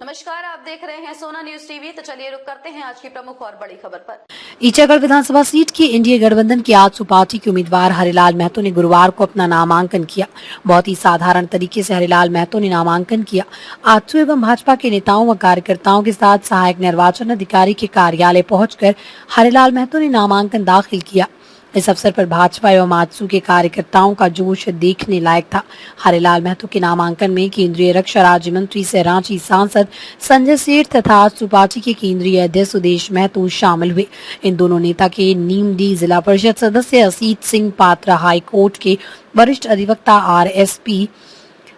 नमस्कार, आप देख रहे हैं सोना न्यूज टीवी। तो चलिए रुक करते हैं आज की प्रमुख और बड़ी खबर पर। ईचागढ़ विधानसभा सीट की एनडीए गठबंधन की आजसू पार्टी के उम्मीदवार हरिलाल महतो ने गुरुवार को अपना नामांकन किया। बहुत ही साधारण तरीके से हरिलाल महतो ने नामांकन किया। आजसू एवं भाजपा के नेताओं व कार्यकर्ताओं के साथ सहायक निर्वाचन अधिकारी के कार्यालय पहुंचकर हरिलाल महतो ने नामांकन दाखिल किया। इस अवसर पर भाजपा एवं आजसू के कार्यकर्ताओं का जोश देखने लायक था। हरिलाल महतो के नामांकन में केंद्रीय रक्षा राज्य मंत्री सह रांची सांसद संजय सेठ तथा आजसू पार्टी के केंद्रीय अध्यक्ष सुदेश महतो शामिल हुए। इन दोनों नेता के नीमडी जिला परिषद सदस्य असीत सिंह पात्रा, हाई कोर्ट के वरिष्ठ अधिवक्ता RSP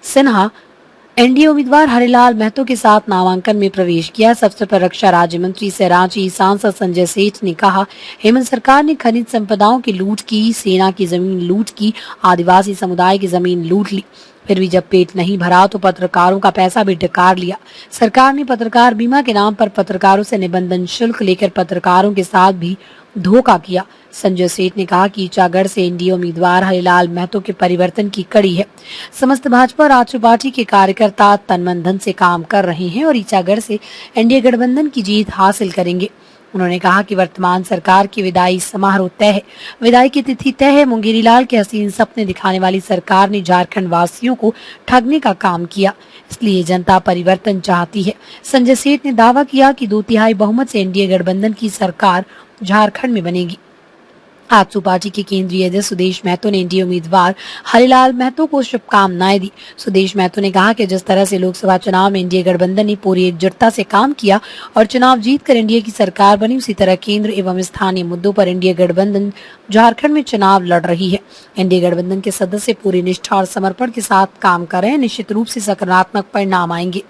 सिन्हा, एनडीए उम्मीदवार हरिलाल महतो के साथ नामांकन में प्रवेश किया। इस अवसर पर रक्षा राज्य मंत्री सह रांची सांसद संजय सेठ ने कहा, हेमंत सरकार ने खनिज संपदाओं की लूट की, सेना की जमीन लूट की, आदिवासी समुदाय की जमीन लूट ली। फिर भी जब पेट नहीं भरा तो पत्रकारों का पैसा भी डकार लिया। सरकार ने पत्रकार बीमा के नाम पर पत्रकारों से निबंधन शुल्क लेकर पत्रकारों के साथ भी धोखा किया। संजय सेठ ने कहा कि ईचागढ़ से एनडीए उम्मीदवार हरिलाल महतो के परिवर्तन की कड़ी है। समस्त भाजपा और आजसू पार्टी के कार्यकर्ता तन मन धन से काम कर रहे हैं और ईचागढ़ से एनडीए गठबंधन की जीत हासिल करेंगे। उन्होंने कहा कि वर्तमान सरकार की विदाई समारोह तय है, विदाई की तिथि तय है। मुंगेरी लाल के हसीन सपने दिखाने वाली सरकार ने झारखंड वासियों को ठगने का काम किया, इसलिए जनता परिवर्तन चाहती है। संजय सेठ ने दावा किया कि 2/3 बहुमत से एनडीए गठबंधन की सरकार झारखंड में बनेगी। आजसू पार्टी के केंद्रीय अध्यक्ष सुदेश महतो ने एनडीए उम्मीदवार हरिलाल महतो को शुभकामनाएं दी। सुदेश महतो ने कहा कि जिस तरह से लोकसभा चुनाव में एनडीए गठबंधन ने पूरी एकजुटता से काम किया और चुनाव जीतकर एनडीए की सरकार बनी, उसी तरह केंद्र एवं स्थानीय मुद्दों पर एनडीए गठबंधन झारखंड में चुनाव लड़ रही है। एनडीए गठबंधन के सदस्य पूरी निष्ठा और समर्पण के साथ काम कर रहे हैं। निश्चित रूप से सकारात्मक परिणाम आएंगे।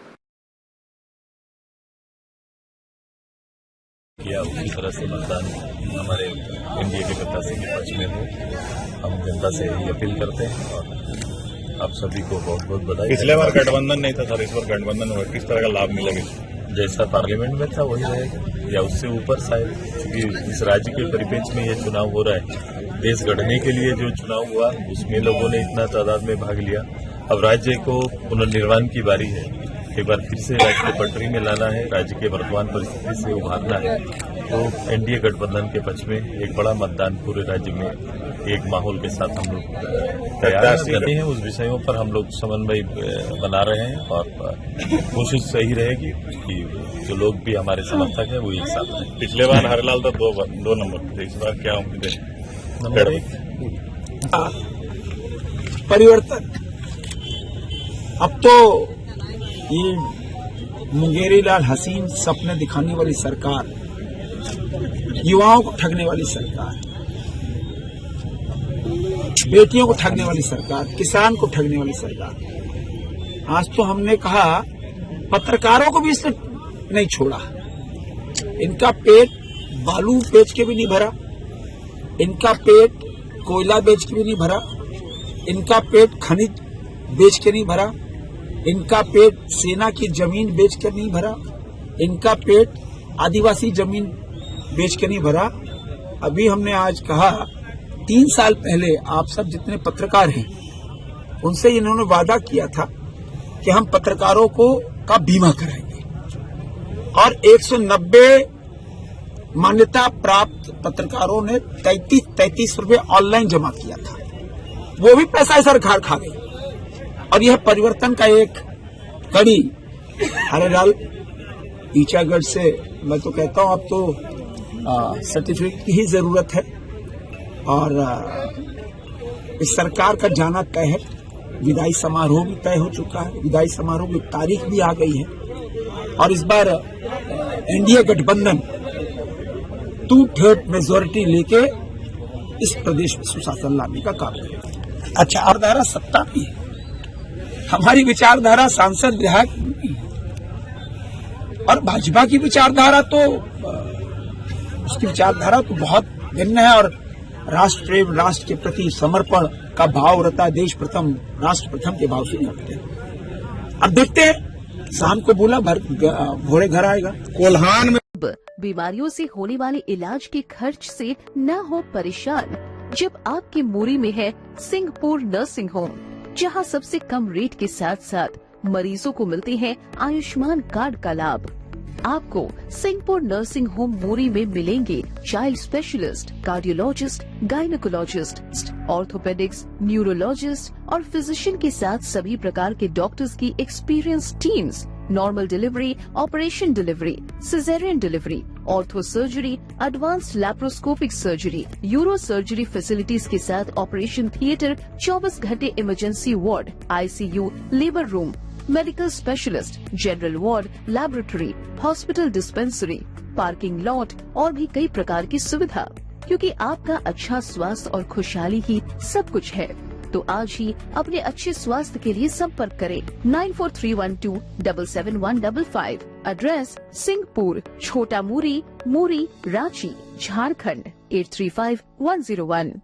किया उसी तरह से मतदान हमारे एनडीए के प्रत्याशी के पक्ष में हो, हम जनता से यही अपील करते हैं और आप सभी को बहुत बहुत बधाई। पिछले बार गठबंधन नहीं था सर, इस बार गठबंधन हुआ, किस तरह का लाभ मिलेगा? जैसा पार्लियामेंट में था वही रहेगा या उससे ऊपर शायद, क्योंकि इस राज्य के परिप्रेक्ष्य में ये चुनाव हो रहा है। देश गढ़ने के लिए जो चुनाव हुआ उसमें लोगों ने इतना तादाद में भाग लिया। अब राज्य को पुनर्निर्माण की बारी है, एक बार फिर से राज्य को पटरी में लाना है, राज्य के वर्तमान परिस्थिति से उभारना है। तो एनडीए गठबंधन के पक्ष में एक बड़ा मतदान पूरे राज्य में एक माहौल के साथ हम लोग तैयार करते हैं। उस विषयों पर हम लोग समन्वय बना रहे हैं और कोशिश सही रहेगी कि जो लोग भी हमारे समर्थक हैं वो एक साथ रहें। पिछले बार हरिलाल तो दो नंबर थे, इस बार क्या उम्मीद है? नंबर 1 परिवर्तन। अब तो ये मुंगेरी लाल हसीन सपने दिखाने वाली सरकार, युवाओं को ठगने वाली सरकार, बेटियों को ठगने वाली सरकार, किसान को ठगने वाली सरकार। आज तो हमने कहा पत्रकारों को भी इसने नहीं छोड़ा। इनका पेट बालू बेच के भी नहीं भरा, इनका पेट कोयला बेच के भी नहीं भरा, इनका पेट खनिज बेच के नहीं भरा, इनका पेट सेना की जमीन बेच कर नहीं भरा, इनका पेट आदिवासी जमीन बेच कर नहीं भरा। अभी हमने आज कहा 3 साल पहले आप सब जितने पत्रकार हैं उनसे इन्होंने वादा किया था कि हम पत्रकारों का बीमा कराएंगे और 190 मान्यता प्राप्त पत्रकारों ने 33 रुपए ऑनलाइन जमा किया था। वो भी पैसा सरकार खा गई और यह परिवर्तन का एक कड़ी हरिलाल ईचागढ़ से। मैं तो कहता हूं अब तो सर्टिफिकेट की ही जरूरत है और इस सरकार का जाना तय है। विदाई समारोह भी तय हो चुका है, विदाई समारोह की तारीख भी आ गई है और इस बार एनडीए गठबंधन 2/3 मेजोरिटी लेके इस प्रदेश में सुशासन लाने का काम करेगा। अच्छा, विचारधारा सत्ता भी है, हमारी विचारधारा सांसद विधायक और भाजपा की विचारधारा तो उसकी विचारधारा तो बहुत भिन्न है और राष्ट्र प्रेम, राष्ट्र के प्रति समर्पण का भाव रहता है। देश प्रथम, राष्ट्र प्रथम के भाव से लड़ते हैं। अब देखते हैं, शाम को बोला भोरे घर आएगा। कोल्हान में बीमारियों से होने वाले इलाज के खर्च से न हो परेशान, जब आपकी मूरी में है सिंहपुर नर्सिंग होम, जहां सबसे कम रेट के साथ साथ मरीजों को मिलते हैं आयुष्मान कार्ड का लाभ। आपको सिंहपुर नर्सिंग होम मोरी में मिलेंगे child specialist, cardiologist, gynaecologist, orthopaedics, neurologist और फिजिशियन के साथ सभी प्रकार के डॉक्टर्स की experience teams. Normal delivery, operation delivery, caesarean delivery, ortho surgery, advanced laparoscopic surgery, euro surgery facilities के साथ ऑपरेशन थिएटर, 24 घंटे emergency ward, ICU, labour room, medical specialist, general ward, laboratory, hospital dispensary, parking lot और भी कई प्रकार की सुविधा। क्योंकि आपका अच्छा स्वास्थ्य और खुशहाली ही सब कुछ है, तो आज ही अपने अच्छे स्वास्थ्य के लिए संपर्क करें 9431277155। एड्रेस सिंहपुर, छोटा मूरी, मूरी, रांची, झारखंड 835101।